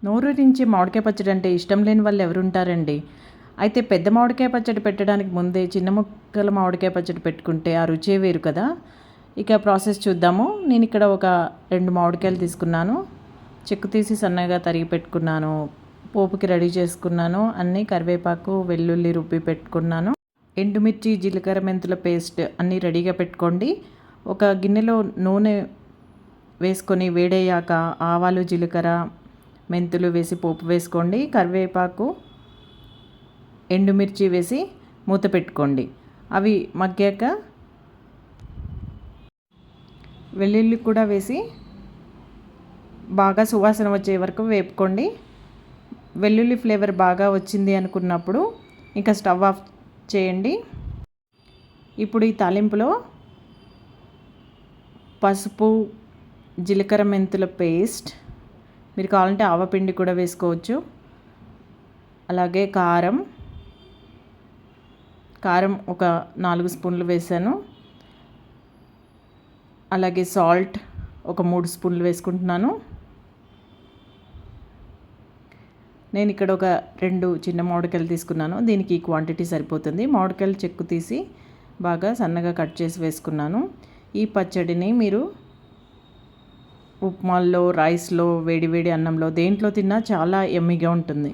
నోరూరించి మామిడికాయ పచ్చడి అంటే ఇష్టం లేని వాళ్ళు ఎవరుంటారండి. అయితే పెద్ద మామిడికాయ పచ్చడి పెట్టడానికి ముందే చిన్న ముక్కల మామిడికాయ పచ్చడి పెట్టుకుంటే ఆ రుచే వేరు కదా! ఇక ప్రాసెస్ చూద్దాము. నేను ఇక్కడ ఒక 2 మామిడికాయలు తీసుకున్నాను. చెక్కు తీసి సన్నగా తరిగి పెట్టుకున్నాను. పోపుకి రెడీ చేసుకున్నాను. అన్నీ కరివేపాకు, వెల్లుల్లి రుబ్బి పెట్టుకున్నాను. ఎండుమిర్చి, జీలకర్ర, మెంతుల పేస్ట్ అన్నీ రెడీగా పెట్టుకోండి. ఒక గిన్నెలో నూనె వేసుకొని వేడయ్యాక ఆవాలు, జీలకర్ర, మెంతులు వేసి పోపు వేసుకోండి. కరివేపాకు, ఎండుమిర్చి వేసి మూత పెట్టుకోండి. అవి మగ్గాక వెల్లుల్లి కూడా వేసి బాగా సువాసన వచ్చే వరకు వేపుకోండి. వెల్లుల్లి ఫ్లేవర్ బాగా వచ్చింది అనుకున్నప్పుడు ఇంకా స్టవ్ ఆఫ్ చేయండి. ఇప్పుడు ఈ తాలింపులో పసుపు, జీలకర్ర, మెంతుల పేస్ట్, మీరు కావాలంటే ఆవపిండి కూడా వేసుకోవచ్చు. అలాగే కారం ఒక 4 స్పూన్లు వేసాను. అలాగే సాల్ట్ ఒక 3 స్పూన్లు వేసుకుంటున్నాను. నేను ఇక్కడ ఒక 2 చిన్న మామిడికాయలు తీసుకున్నాను. దీనికి ఈ క్వాంటిటీ సరిపోతుంది. మామిడికాయలు చెక్కు తీసి బాగా సన్నగా కట్ చేసి వేసుకున్నాను. ఈ పచ్చడిని మీరు ఉప్మాల్లో, రైస్లో, వేడి వేడి అన్నంలో దేంట్లో తిన్నా చాలా యమ్మీగా ఉంటుంది.